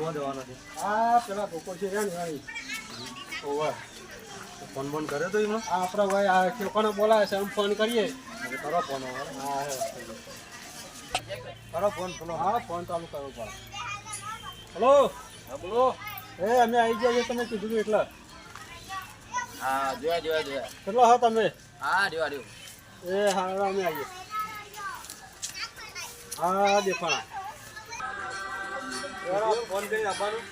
જોવા જવાનો છે. આ પેલા ભૂકો છે રાણી ઓવા ફોન ફોન કર્યો તો એમનો? આ આપણા ભાઈ આ ખેપાને બોલાવે છે, એમ ફોન કરીએ. કરો ફોન. હા કરો ફોન. હા ફોન ચાલુ કરવો પડે. હલો. હા બોલો. અમે આવી ગયા તમે કીધું હતું એટલે. હા જોયા કેટલા હો તમે? હા જોયા હા અમે આવીએ. હા દેખાણા ફોન કરી આપવાનું.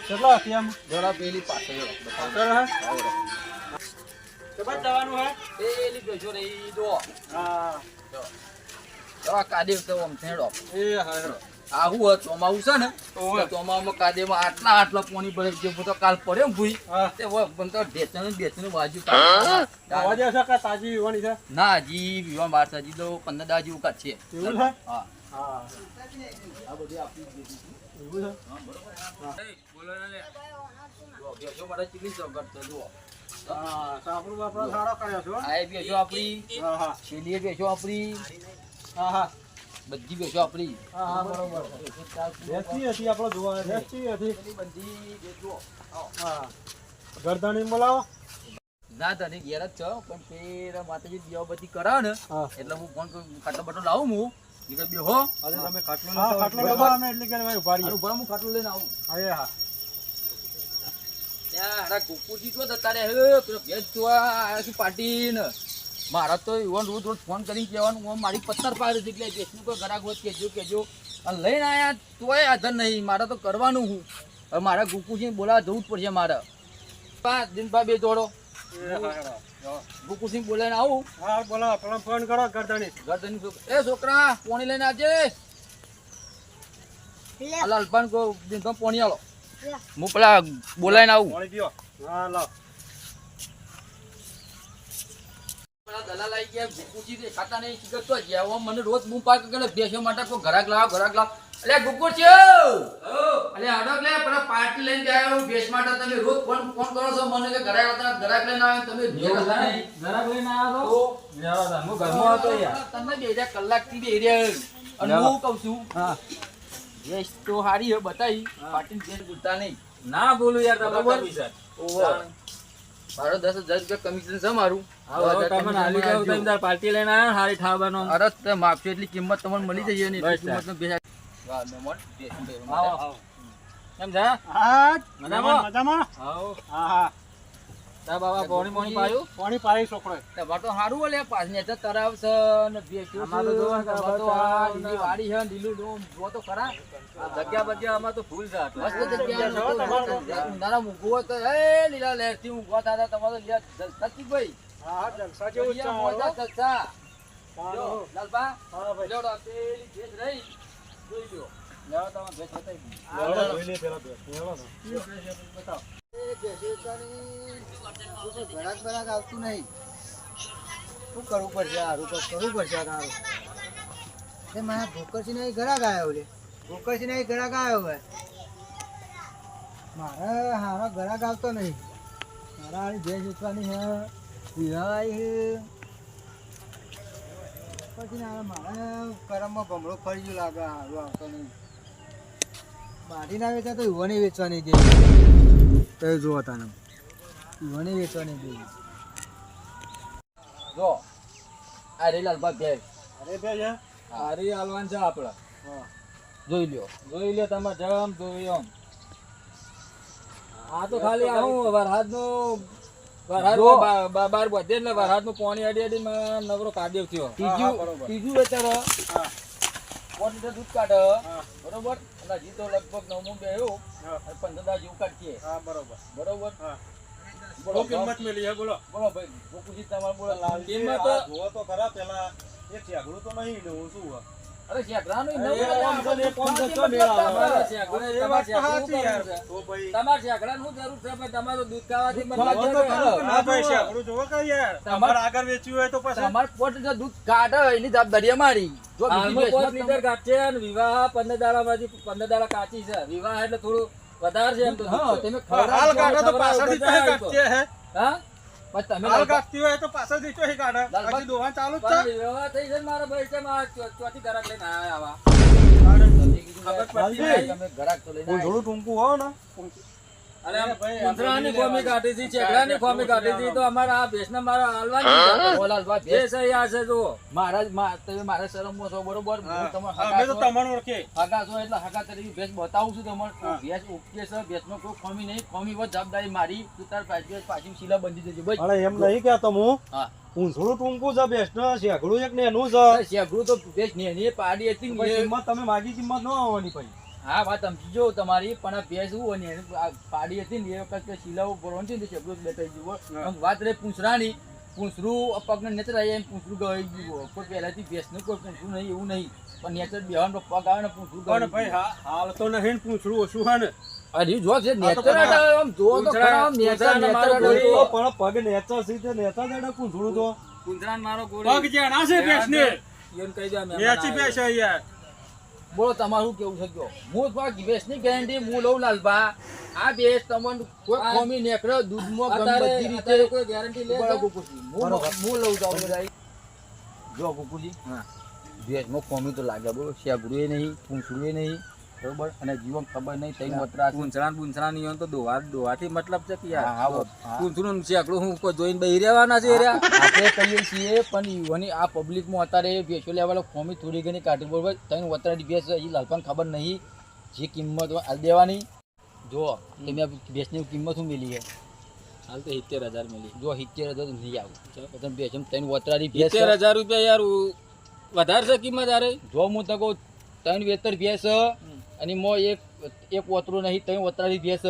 કેટલા હતી આમ? જરા પેલી પાછળ જવાનું હે? પેલી બેસો રે ઈ દો હા જવા કાદેવ તો આમ થેડો હા આવું ચોમાવું છે ને ચોમામાં કાદેવમાં આટલા પાણી ભરે જે બધો કાલ પડ્યો ને ભૂઈ તે બંધ ઢેચણ બાજુ અવાજ છે કે તાજી વિવાની છે? ના હજી વિવાહ બાર હજી તો 15 દાડા જેવું કાચ છે. એવું છે? હા હા આ બધી આપી એવું છે? બોલો ને બેસો માટે ચીલી ચોગર તો જુઓ હા સાપડું બાપડા સારા કર્યા છો. આ બેસો આપણી હા હા છેલ્લી બેસો આપણી હા હા બધી બેસો આપણી હા બરોબર. વેચી હતી આપણે જોવા વેચી હતી. બધી બેસો હા ગરદાની બોલાવો. ના તને ઘેર જ છો પણ પેલા માતાજી દીવા બધી કરાવે ને હા એટલે હું ફોન ખાટલો બટો લાવું હું નીકળ બેહો અરે તમે ખાટલું હા ખાટલો બાબા અમે એટલે કે ભાઈ ઉભારી. આનું ભરા હું ખાટલું લઈને આવું હા હા ત્યાં હારા કુકુજી તો તારે હે પેલો ભેજ જોવા આયા છું પાર્ટી ને મારા તો એવન રોજ ફોન કરીને કહેવાનું હું મારી પથ્થર પાડે છે એટલે દેશનું કોઈ ઘરાક હોત કેજો અને લઈને આયા તોય આધર નહીં મારે તો કરવાનું હું હવે મારા ગુકુજી બોલાવા જવું જ પડશે મારે 5 દિન બે જોડો ગુકુસિંહ બોલાઈને આવું હા બોલાવો પેલા ફોન કરો ગરદાની. ગરદની એ છોકરા પોણી લઈને આવજે લાલપાન કો દિન તો પોણી આલો હું પેલા બોલાઈને આવું પાણી પીઓ. હા લાવ. પેલા દલાલ આવી ગયા ગુકુજી દેખાતા નહીં શીખર તો ગયા મને રોજ બૂમ પાક કરે બેસો માટે કોઈ ઘરાક લાવ અલે ગુકુજી અલે આડક લે પેલા પાર્ટી લઈને જાય બેસ માટે તમે રોજ ફોન કરો છો મને કે ઘરાક લઈને આવે તમે ઘરાક લઈને આવ્યા તો હું ઘરમાં હતો યાર. તમે બે કલાક થી બે રહ્યા અને હું કહું છું હા બેસ તો હારી હે બતાઈ પાર્ટી બેસ બોલતા નહીં ના બોલું યાર તમે બરોબર. કમિશન. મારો 10,000 રૂપિયા કમિશન છે મારું પાર્ટી લઈને આવ્યા હારી ઠાવવાનો. અરે તે માપશો એટલી કિંમત તમને મળી જશે ને એટલી બસ કિંમતનો બે કેમ છે? હા મજામાં. હા હા બાબા પોણી પાયું પાણી પાઈ છોકરો. તમારે તો સારું ઓલે પાછ ને તરાવ છે ને ભેંસ્યું અમારે તો છે, જોવા કે તમારે તો બધું આ આ લીલી વાડી છે લીલું ડોમ જો તો ખરા જગ્યા બગ્યા આમાં તો ફૂલ છે. મસ્ત જગ્યા છે હો તમારે. ઉનાળા મૂકવું હોય તો એ લીલા લહેરથી ઊંઘવા થતા તમારે લીલા સતીભાઈ હા હા જલસા જેવું જ છે જગ્યા મોજા અમારું. જલસા. હા, જો, હા. લાલબા હા ભાઈ. લેવડો પેલી ભેંસ રહી જોઈ લ્યો લેવડો તમે ભેંસ બતાવી દી. લેવડો જોઈ લે પેલા બે. લેવડો ને. બતાવો. ઘરાક આવતું નહીં શું કરવું પડશે હારું તો કરવું પડશે તારું એ મારા ભોકરસી ને ઘરાક આવ્યો રે ભોકરસી ને ઘરાક આવ્યો હવે મારે હારા ઘરાક આવતો નહીં મારા હારી ભેંસ વેચવાની હે પીવાય હે પછી ને મારે કરમમાં ભમડો ફરી ગયો લાગે હારું આવતો નહીં મારી ના વેચા તો યુવાની વેચવાની દે તો જોવા તાને યુવાની વેચવાની દે જો આ રે લાલબા ભેંસ અરે બે છે. હારી હાલવાન છે આપડે હા. જોઈ લ્યો જોઈ લે તમે જમ જોઈ આમ. આ તો ખાલી આવું વરસાદ નું જો. બાર બધે એટલે વરસાદ નું પાણી અડી નવરો કાદેવ થયો. ત્રીજું વેચારો હા. 5 લીટર દૂધ કાઢે હા. બરોબર અને હજી તો લગભગ 9 બે એવું હા. 15 દા જેવું કાઢીએ હા બરોબર. બરોબર હા. બોલો કિંમત મેલી હે બોલો. બોલો ભાઈ ગોકુજી તમારે બોલો કિંમત આ જુઓ તો ખરા પેલા એક ઝાગડું તો નહીં લેવું શું હોય? અરે શેકરાનું અરે, પાંચસો ને 500 મેળા આવે. એ વાત તો સાચી યાર. તો ભાઈ તમારે શેકરાનું શું જરૂર છે ભાઈ તમારે દૂધ ખાવાથી દૂધ ખાવાનું તો ખરું કે ના ભાઈ ઝાગડું જોવો કે યાર. તમારે આગળ વેચ્યું હોય તો પછી તમારે 5 લીટર દૂધ કાઢે એની જવાબદારી અમારી જો બીજી ભેંસમાં તમે- વિવાહ 15 દાડામાંથી 15 દાડા કાચી છે. વિવાહ એટલે થોડું વધારે છે એમ તો. હા, તમે હાલ કાઢો તો પાછળથી ખવડાવો કાઢીએ હે. હા પણ તમે હાલ કાપતી હોય તો પાછળ દીચો હી કાઢે. લાલભાઈ. હજી દોવાન ચાલુ જ પણ છે. વ્યવહાર થઈ છે ને મારા ભાઈ છે મારા ચોથી ઘરાક લઈને આયા આવા તમે કીધું ખબર કે પડતી નહીં. તમે ઘરાક તો લઈને હું થોડું ટૂંકું હોવ ને અરે આમ ભાઈ, કૂતરાની આપણે ખોમી કાઢી હતી ચેકડાની ખોમી કાઢી હતી તો અમારા આ ભેંસને મારા હાલવાની આવ્યા. લાલભાઈ, ભેંસ અહીંયા છે જુઓ તમે મારા શરમમાં છો બરોબર હું હા. તમારો અમે તો હગા તમને ઓળખીએ. છો એટલે હગા તરીકે ભેંસ બતાવું છું તમને ભેંસ ઓકે છે ભેંસમાં કોઈ ખોમી નહીં ખોમી હોય જવાબદારી મારી તું તાર પાછી શીલા બંધી દેજો ભાઈ અરે એમ નહીં કહેતો હું હા ઊંધળું ટૂંકું છે બેસનો શેકડું એક ને એનું છે શેગડું તો ભેંસ નેની પાડી હતી ને પછી એ- કિંમત તમે માગી કિંમત ન આવવાની પછી હા વાત સમજીજો તમારી પણ આ ભેંસ શું હોય ને એની આ પાડી હતી ને એ વખત શીલાઓ ભરવાની હતી ને શેગડું જ બેઠાઈ ગયું હા. આમ વાત રહી પૂંછરાની પૂંછરું પગને નેચર આવી એમ પૂંછરું ગઈ ગયું કોઈ પહેલાથી ભેંસનું કોઈ પૂંછરું નહીં એવું નહીં પણ નેચર બેવાનો પગ આવે ને પૂંછરું ગઈ પણ ભાઈ હાલ તો નહીં પૂછડું ઓછું હા ને અરે જો છે આ તો નેચર બધા હટાવે આમ જો તો ખરા આમ નેચર પૂંછરાને નેચર મારો હટાવે. ગોળી. પણ પગ નેચા સીધે નેચા જડે પૂછડું તો કૂતરાને મારો ગોળી પગ જેણા છે ભેંસને. એને કહી દે મહેમાન વેચી આવે. બેસે યાર બોલો તમારું કેવું છે કયો હું તો ભેંસની ગેરંટી હું લઉં લાલભા આ ભેંસ તમને કોઈ આ- ખોમી નીકળે દૂધમાં ગમે અત્યારે બધી રીતે અત્યારે કોઈ ગેરંટી લે બરાબર છે? ગોકુજી. હું લઉં જાઉં બધા જો ગોકુજી હા. ભેંસમાં ખોમી તો લાગે બોલો શેગડું નહીં પૂંછડું નહીં બરોબર અને જીવન ખબર નહીં તઈ વતરા છે. પૂંછડા તો દોવાથી મતલબ છે કે હા, યાર હા. પૂંછડું શેકડું હું કોઈ જોઈને બેહી રહેવાના છે એર્યા. આપણે કહીએ છીએ પણ ઈવોની આ પબ્લિકમાં અત્યારે ભેંસો લેવા ખોમી થોડી ઘણી કાઢી બરોબર તઈ વતરાની ભેંસ એ લાલપાન ખબર નહીં જે કિંમત હોય હાલ દેવાની જો તમે આ ભેંસની કિંમત શું મેલી છે હાલ તો 70,000 મળી. જો 70,000 તો નહીં આવું તમે ભેંસ તઈ વતરાની ભેંસ 70,000 રૂપિયા યાર વધારે છે કિંમત યાર. જો હું તો કહું ત્રણ વેતર ભેંસ અને મો એક વતરું નહીં ત્રણ વતરાની ભેંસ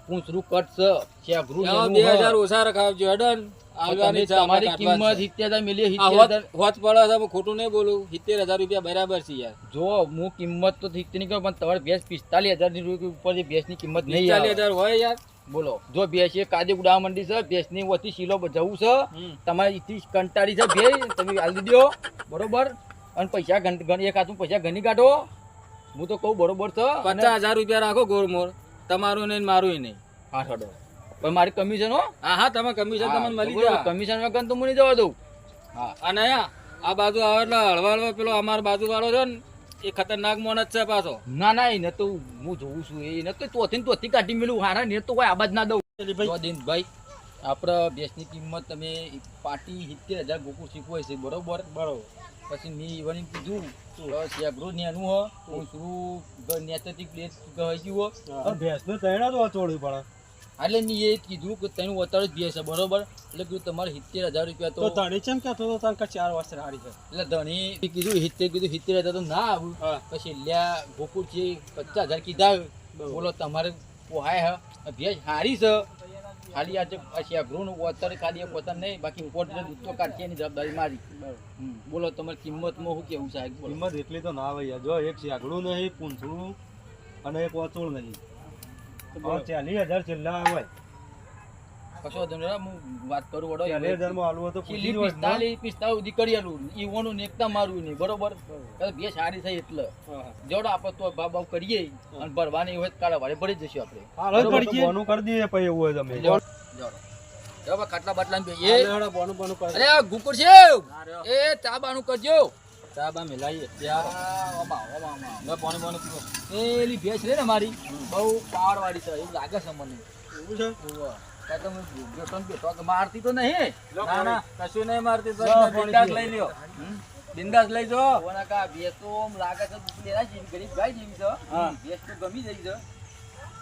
પૂંછરું કટ છે શેગરું એમાં નેનું 2,000 હ. ઓછા રખાવજો હેડન. આવવાની છે, તમારી આમાં કિંમત કાઢવાની છે. 70,000 મિલી આ 70,000 હોત પડે છે, પણ ખોટું નહીં બોલું. 70,000 રૂપિયા બરાબર છે યાર. જો હું કિંમત તો 70 ની કહું પણ તમારે ભેંસ 45,000 ની રૂપિયા ઉપર જે ભેંસની કિંમત નહીં આવે 40,000 હોય યાર. બોલો જો ભેંસ એ કાજે ઉડાવા માંડી છે ભેંસની વતી શીલો જવું છે તમારે ઈથી કંટાળી છે ભેંસ તમે આલી દો બરોબર અને પૈસા એક હાથમાં પૈસા ગણી કાઢો હું તો કહું બરોબર છે અને 50,000 રૂપિયા રાખો ગોળમોળ. તમારું નહીં ને મારું નહીં. હા છોડો પણ મારી કમિશન હો હા હા તમે કમિશન તમને મળી જાય. કમિશન વગર તો હું નહીં જવા દઉં હા અને આ બાજુ આવે એટલે હળવા હળવા પેલો અમાર બાજુ વાળો છે ને એ ખતરનાક મોન જ છે પાછો. ના ના એને તો હું જોઉં છું એને તો તોથી કાઢી મેલું હારા ને તો કોઈ આબાદ ના દઉં ભાઈ આપણે ભેંસની કિંમત તમે પાટી 70,000 ગોકુળ શીખવાય છે બરોબર બરોબર પછી મેં ઈવન કીધું શેગડું નેનું હ પૂંછરું નેતરથી પ્લેટ ગઈ ગયું પણ ભેંસને તૈણા તો અચોડવી પડે એટલે મેં એ કીધું કે તેનું વતર જ ભેંસ છે બરોબર એટલે કીધું તમારે 70,000 રૂપિયા તો તો તણી ચેમ કહેતો તો તને કે 4 વર્ષ હારી છે એટલે ધણી કીધું 70,000 તો ના આવું હા. પછી લ્યા ગોકુળ છે 50,000 કીધા બોલો તમારે પોહાય હ ભેંસ હારી છે ખાલી આ શેગડું વતર ખાલી એક વતર નહીં બાકી પોટ દૂધ તો કાઢશે એની જવાબદારી મારી બોલો તમારી કિંમતમાં શું કેવું સાહેબ બોલો કિંમત એટલી તો ના આવે યાર જો એક શેકડું નહીં પૂંછડું અને એક વચોળ નહીં 40,000 છેલ્લા આવે કશો વાંધો નહીં, હું વાત કરું વડો 40,000 માં આલવું હોય તો છેલ્લી પૂછી લો. 45 સુધી કરી આલું ઈવોનું નેકતા મારવું નહીં બરોબર બે સારી થઈ એટલે જોડો આપણે તો ભાવ ભાવ કરીએ અને ભરવાની હોય તો કાલે વારે ભરી જશું આપણે હાલો જ પડી ગયું. બોનું કરી દઈએ પછી એવું હોય તમે જોડો હવે ખાટલા બાટલા ને બે હાલો, બોનું બોનું કરી અરે આ ગુકુર છે એ ચા બાનું કરજો ચા બા મિલાઈએ. પાણી પાણી પીવો પેલી ભેંસ રે ને મારી બહુ પાવર વાળી છે એવું લાગે છે મને એવું છે કાં તો બેઠો ને બેઠો કે મારતી તો નહીં ના ના કશું નહીં મારતી. લો, પાણી બિંદાસ પીએ. લઈ લ્યો. બિંદાસ લઈ જો. કોના કા ભેંસ તો આમ લાગે છે દૂધ લેલા જેવી ગરીબ ગાય જેવી છે હા. ભેંસ તો ગમી જઈ છે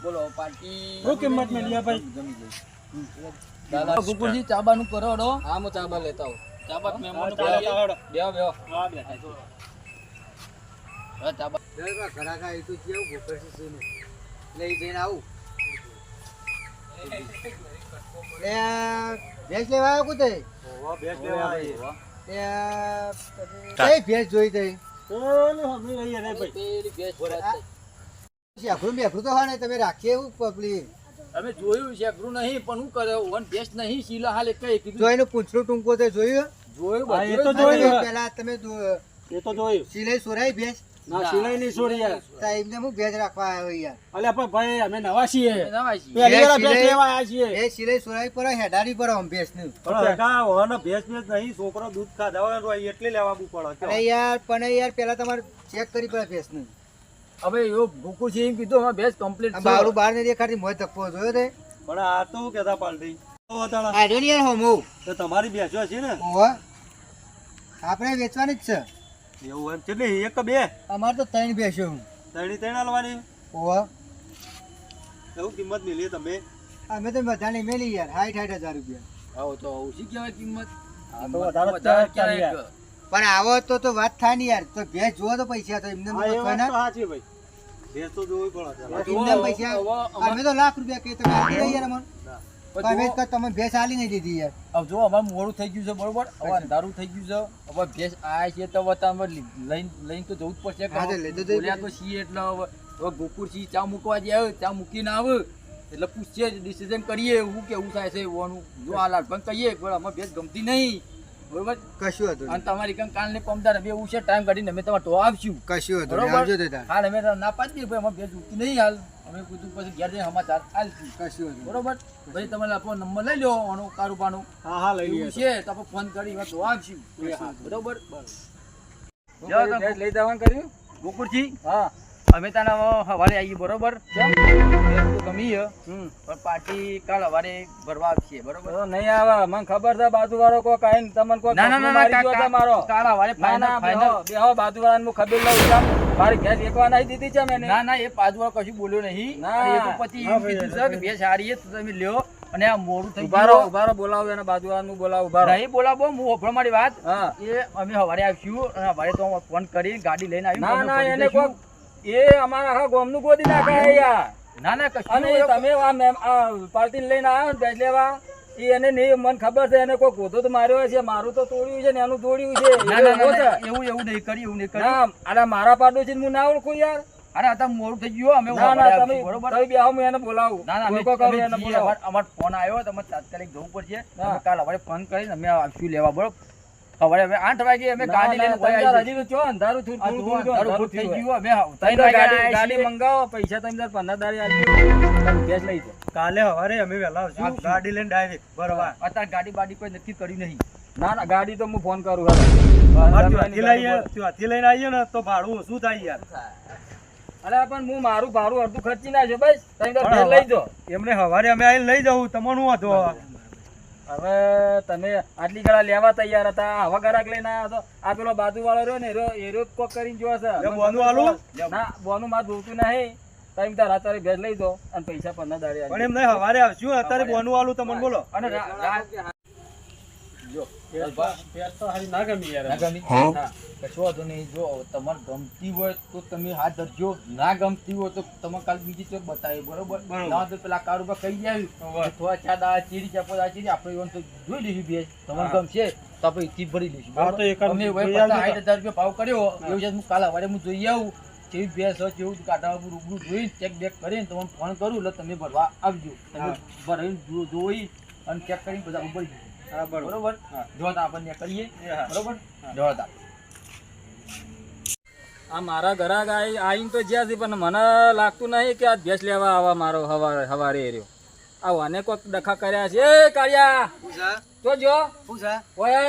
બોલો પાર્ટી શું કિંમત મેલી આ ભાઈ? ગમી જઈ દાદા ગુકુરજી ચાબાનું કરો હડો હા હું ચા બા લેતા આવું. ચા બા મહેમાન હા, ચાલો, ચાલો. બેહો બેહો. હા, બેઠા છો. હા ચાબા ભેંસ લેવા આવ્યો કુતે ઓવા, ભેંસ લેવા આવીએ. કઈ ભેંસ જોઈ તઈ ઓલી હમણી લઈએ ને ભાઈ. પેલી ભેંસ શેખરું બેખરું તો હા ને તમે રાખીએ એવું પબ્લિક અમે જોયું છે અઘરું નહીં પણ હું કરે વન ભેંસ નહીં શીલા હાલ એક કીધું જો એનું પૂંછડું ટૂંકો તે જોયું જોયું હા, એ બધું તો જોયું. પેલા તમે એ તો જોયું. સિલાઈ સોરાઈ ભેંસ ના સિલાઈ નહીં છોડી યાર. તો એમને હું ભેજ રાખવા આવ્યો યાર. અલ્યા પણ ભાઈ અમે નવા છીએ. નવા છીએ. પહેલી વાર સિલાઈ- ભેંસ લેવા આયા છીએ. એ સિલાઈ સોરાઈ પર હેડારી પર આમ ભેંસનું. પણ કાકા ઓને ભેંસ નહીં, છોકરો દૂધ ખાધા હોય એટલે લેવાનું પડે. અરે યાર પણ યાર પેલા તમારે ચેક કરી પડે ભેંસનું. હવે એવો ભૂકું છે એમ કીધું અમારે ભેંસ કમ્પ્લીટ આ બાવડું બહાર નહીં દેખાડતી મોય ધક્કો જોયો તે? પણ આ તો કેતા પાલટી તો વતાડા. આડ્યો ને યાર હોમો. તો તમારી ભેંસો છે ને ઓહો. આપણે વેચવાની જ છે. એવું એમ કેટલી એક કે બે? અમારે તો 3 ભેંસો. ત્રણ આલવાની. ઓહો. એવું કિંમત મિલી તમે? અમે તો બધાને મેલી યાર 60,000 રૂપિયા. આવો તો ઓછી કહેવાય કિંમત. આ તો વધારે જ વધારે ચાલે કહેવાય. યાર. પણ આવો તો વાત થાય ને યાર. તો ભેંસ જુઓ તો પૈસા તો એમને હા, એ મફત વાત ના. તો સાચી ભાઈ. ભેંસ તો જોવી પડે. એમને પૈસા હવે અમે તો લાખ રૂપિયા કે તમે આપી દઈએ યાર અમને. તમે તો તમે ભેંસ આલી નહીં દીધી યાર. હવે જો અમારે મોડું થઈ ગયું છે બરોબર, હવે અંધારું થઈ ગયું છે, હવે ભેંસ આ છે તો હવે તમે લઈને તો જવું જ પડશે. હા, તો લઈ તો જવું બોલ્યા તો છીએ એટલે હવે ગોકુળ સિંહ ચા મૂકવા જાય, ચા મૂકીને આવે એટલે પૂછીએ ડિસિઝન કરીએ હું કેવું થાય છે એવાનું. જો આ લાલ પણ કહીએ પણ અમે ભેંસ ગમતી નહીં બરોબર, કશું હતું અને તમારી કંઈ કાલને પમદાર હવે એવું છે ટાઈમ કાઢીને અમે તમારે તો આવશું કશું હતું બરોબર. આવજો તો તાર. હાલ અમે ના પાડી દઈએ ભાઈ અમે ભેંસ ઉઠતી નહીં હાલ, અમે કીધું પછી ઘેર જઈને સમાચાર આલશું કશું હતું. બરોબર. ભાઈ તમારે આપણો નંબર લઈ લો આનો કારુબાનો હા હા લઈ એવું લઈએ. છે તો આપણે ફોન કરી વાત તો આવશું. બરોબર. ભેંસ લઈ જવાનું કર્યું? ગોકુળજી હા. અમે તને સવારે આવીએ બરોબર. ભેંસ તો ગમી છે હમ. પણ પાર્ટી કાલ સવારે ભરવા આવશે બરોબર. તો નહીં આવે, મને ખબર છે બાજુવાળો કોક આઈને તમને કોક ના ના ના મારી ગયો છે મારો. કાલ સવારે ના ના ફાઇનલ. બેહો બાજુવાળાને હું ખબર લઉં છું. મારી ભેંસ એકવાર નહીં દીધી છે મેં. ના ના એ પાછું કશું બોલ્યો નહીં. ના. અને એ તો પછી એમ કીધું છે કે ભેંસ સારી છે તો તમે લ્યો, અને આ મોડું થઈ ઉભા રહો બોલાવો એને બાજુવાળાનું બોલાવો ઉભા રહો. નહીં બોલાવો હું હોભળો મારી વાત. હા. એ અમે સવારે આવશું અને સવારે તો ફોન કરી ગાડી લઈને આવી ના ના એને કોક એ અમારા આખા ગામનું ગોદી નાખે યાર. ના ના કશું અને એ તમે આ પાર્ટીને લઈને આવ્યો ને ભેંસ લેવા, એ એને નહીં મને ખબર છે એને કોઈ ગોધો તો માર્યો છે, મારું તો તોડ્યું છે ને એનું તોડ્યું છે. ના ના એવો છે. ના, એવું નહીં કર્યું એવું નહીં કર્યું. ના અરે મારા પાડોશી હું ના ઓળખું યાર. અરે આ તો મોડું થઈ ગયું અમે ના ના સવારે તમે આવશું, બરોબર. તમે બેહો, હું એને બોલાવું. ના ના કોઈ કોક આવે એને બોલાવો. અમારો ફોન આવ્યો તમે તાત્કાલિક જવું પડશે. હા. અમે કાલ સવારે ફોન કરીને અમે આવશું લેવા બરોબર. સવારે હવે 8 વાગે અમે ના, ગાડી ના, લઈને તમે તૈયાર તાર આવીશું. હજી તો ચો અંધારું થયું, આ થોડું જુઓ, થોડું અંધારું અંધારું થઈ થયું. ગયું. અમે તમે ત્રણ તાર વાગે ગાડી આવીશું. મંગાવો, પૈસા તમે તાર 15 દાડી આપજો. ભેંસ લઈ જાઓ. કાલે સવારે અમે વહેલા આવશું. આવશું. ગાડી લઈને ડાયરેક્ટ ભરવા. અત્યારે ગાડી બાડી કોઈ નક્કી કર્યું નહીં. ના ના ગાડી તો હું ફોન કરું હાલો. અમારે તમે ત્યાંથી ગાડી લઈએ, બોલો. ત્યાંથી લઈને આવીએ ને તો ભાડું ઓછું થાય યાર. અરે પણ હું મારું ભાડું અડધું ખર્ચી નાખ્યો બસ. તમે તાર ભેંસ લઈ જાઓ. એમને સવારે અમે આવીને લઈ જવું, તમને શું હતો? હવે તમે આટલી ગળા લેવા તૈયાર હતા, આવા ગરાક લઈને આવ્યા તો આ પેલો બાજુવાળો રહ્યો ને એ રહ્યો કોક કરીને જોવા છે. લે, બોનું આલું? ના બોનું મારે જોતું નહીં. તમે તાર અત્યારે ભેંસ લઈ જાઓ અને પૈસા 15 દાડી પણ આપજો. એમ નહીં સવારે આવશું, અત્યારે બોનું આલું તમને બોલો. અને જો ના ગમી. હા. કશો વાંધો નહીં. જો તમારે ગમતી હોય તો તમે હાથ ધરજો, ના ગમતી હોય તો તમે કાલ બીજી ચોક બતાવી બરોબર. ના તો પેલા કાર ઉપર કહી જાય થોડા ચા દાડા ચીરી ચાપો દા ચીરી આપણે એવું તો જોઈ લઈશું ભેંસ. તમને ગમશે તો આપણે ઈથી ભરી લઈશું હા, તો બરોબર. એકાદ અમે જોઈ 60,000 રૂપિયા ભાવ કર્યો એવું છે. હું કાલ સવારે હું જોઈ આવું કેવી ભેંસ હોય કેવું કાઢવા રૂબરૂ જોઈ ચેક બેક કરીને તમને ફોન કરું એટલે તમે ભરવા આવજો. તમે ભરાઈને જોઈ અને ચેક કરીને બધા ઉપર હા, બરોબર. બરોબર. જો તો આપણને કરીએ બરોબર. જો તા આ મારા ઘરાક આવીને તો જ્યાં છે પણ મને લાગતું નહીં કે આ ભેંસ લેવા આવા મારો હવારે એર્યો. આ અને કોઈક ડખા કર્યા છે. એ કાળિયા તો જો ઓય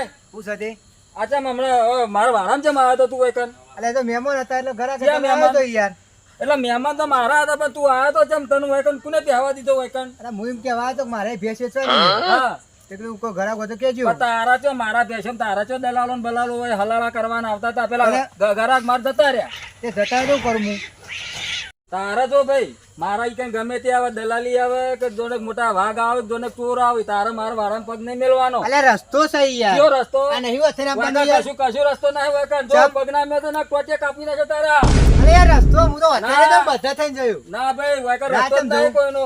આચા હમણાં મારા વાળામાં છે મારા તો તું વૈકન. અલે તો મહેમાન હતા એટલે ઘરે ક્યાં મહેમાન? તો યાર. એટલે મહેમાન તો મારા હતા પણ તું આવ્યો તો ચમ તને વૈકન કોને પહેવા દીધો વૈકન? અરે હું એમ કહેવા આવ્યો તો કે મારે ભેંસ વેચવાની છે. હા એટલે કોઈ ઘરાક હોય તો કહેજો. પણ તારા ચો મારા ભેંસ તારા ચો દલાલો ને બલાલો હોય હલાલા કરવાના આવતા હતા પેલા ઘરાક માર જતા રહ્યા. તે જતા શું કરું હું? તારા જો ભાઈ મારા ઈ કઈ ગમે તે આવે દલાલી આવે કે જોડે મોટા વાઘ આવે જોડે ચોર આવે તારે મારા વાળા પગ નહીં મેળવાનો. અલે રસ્તો સહી યાર. કયો રસ્તો? આ નહીં હોય છે ને આપણને વાંકા યાર. કશું રસ્તો નહીં હોય કાં. જો પગના મેં તો ના ટોચે કાપી નાખ્યો તારા. અરે યાર રસ્તો હું તો અત્યારે તો ના. બધા થઈને જોયું. ના ભાઈ વાંકા રાત રસ્તો જ જ નહીં કોઈનો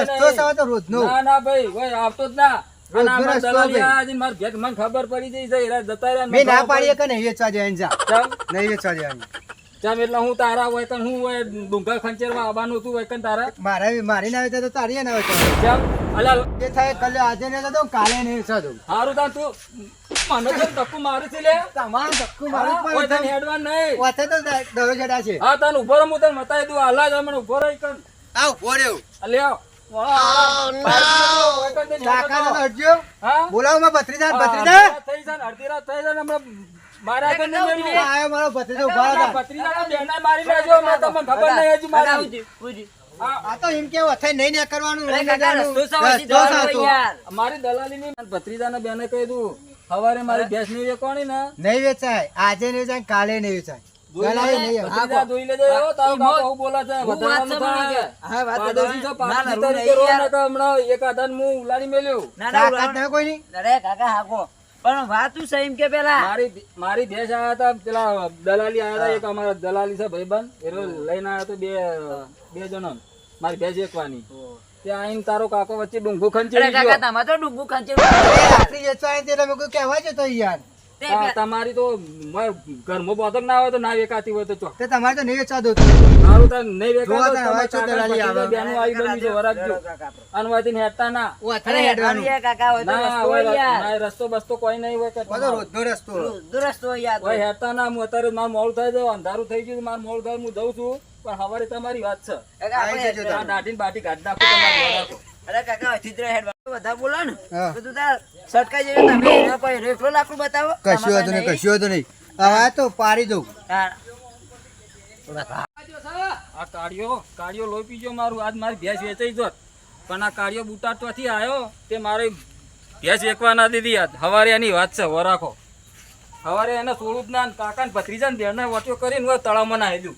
રસ્તો સવા તો રોજનો. ના ના ભાઈ ભાઈ આવતો જ ના. અને આ રોજનો મારા રસ્તો દલાલી ભાઈ. આજે મારી ભેટ મને ખબર પડી જઈ છે એરા જતા રહ્યા ને મેં ના ખબર પાડીએ પડી. કે નહીં વેચવા જવાની જા. ચમ નહીં વેચવા જવાની. ચમ એટલે હું તારા હોય કન હું હોય ડુંગર ખંચેરમાં આવવાનું હતું હોય કન તારા. મારી ના વેચા તો તારી ના વેચવા. ચમ અલા જે થાય કાલે આજે ને તો કાલે નહીં વેચવા દઉં. હારું તા તું મને કેમ ધક્કો મારે છે લે તમારું ધક્કું હા, મારું કોઈ તને પણ હેડવાન નહીં વાથે તો દરો જડા છે હા તને ઉભો રહો હું તને બતાવી દઉં હાલા જ હમણાં ઉભો રહી કર આ ઉભો રહ્યો લે આવ કાકા તો હટજો હા બોલાવો માં ભત્રીજા થઈ જાય અડધી રાત થઈ જાય હમણાં મારા આગળ નહીં મેળવું. આયો મારો ભત્રીજો ઉભા હતા ભત્રીજાના બેના મારી નાખ્યો મેં તમને ખબર નહીં હજી મારી હા, આ તો એમ કે વથે નહીં ને કરવાનું અરે કાકા, રસ્તો સવારથી રસ્તો જવાનો સાચો. યાર. મારી દલાલીની ભત્રીજાના બેને કહી દઉં હવારે મારી ભેંસ નહીં વેચવાની ને નહીં વેચાય આજે નહીં વેચાય કાલે નહીં વેચાય જોઈ ગલાય લેજે, નહીં ભત્રીજા જોઈ લેજે એવો તારો કાકો હું બોલે છે વધારાનું થાય. હા, વાત તો પાડોશી છો, ના, ના, પાડોશી નહીં તરીકે રહો યાર. ને કે હમણાં એક આધાર હું ઉલાડી મેલ્યો ના ના તાકાત ઉલાળો. નહીં કોઈ નહીં અરે કાકા હાકો પણ વાત તું સહી એમ કે પેલા મારી ભેંસ આયા હતા પેલા દલાલી આયા હતા એક અમારા દલાલી છે ભાઈબંધ એ લઈને આયા તો બે જણો મારી ભેંસ એકવાની ત્યાં આઈને તારો કાકો વચ્ચે ડુંગું અરે ખંચેડી કાકા ગયો તમારે તો ડૂબું ખાંચે અરે રાત્રિ વેચવા તે તમે કોઈ કહેવા જતો યાર તે હા, તમારી તો ઘરમાં બોધક ના હોય તો ના વેકાતી હોય તો ચો તે તમારે તો નહીં વેચવા દો મારું તાર નહીં વેકાતો જોવા તાર હવે તમારા શું દલાલી આવે? કાકા બેનું આવી બન્યું છે વરાગજો અને વાંચીને હેઠતા ના વથે અરે હેડવાનું હેડવાનું કાકા હોય તો ના રસ્તો હવે હોય યાર. ના, રસ્તો બસ્તો કોઈ નહીં હોય કે બધો તમારો. રોજનો રસ્તો દુરસ્તો હોય યાર. કોઈ હેઠતા ના હું અત્યારે મારું મોડું થાય છે અંધારું થઈ ગયું મારું મોડું થાય હું જઉં છું પણ સવારે તમારી વાત છે કાકા, આપણે આવી જજો આ દાઢીને બાટી કાઢી નાખું તમારી વરાકો. અરે કાકા અહીંથી જ રહે હેડવાનું. બધા બોલો ને હા. તો તું તાર સટકાઈ જજો તમે એનો કોઈ રેફલો લાકડું બતાવો કશું તમારે હતું નહીં નહીં. કશું હતું નહીં હવે તો પાડી દઉં હા. આ કાળિયો લોહી પીજો મારું આજ મારી ભેંસ વેચાઈ જોત પણ આ કાળિયો બુટા ત્યાંથી આવ્યો તે મારી ભેંસ વેચવા ના દીધી આજ હવારે એની વાત છે વરાખો હવારે એને સોળું જ ના કાકા ને ભત્રીજા ને બેને વટ્યો કરીને તળાવમાં નાહી દઉં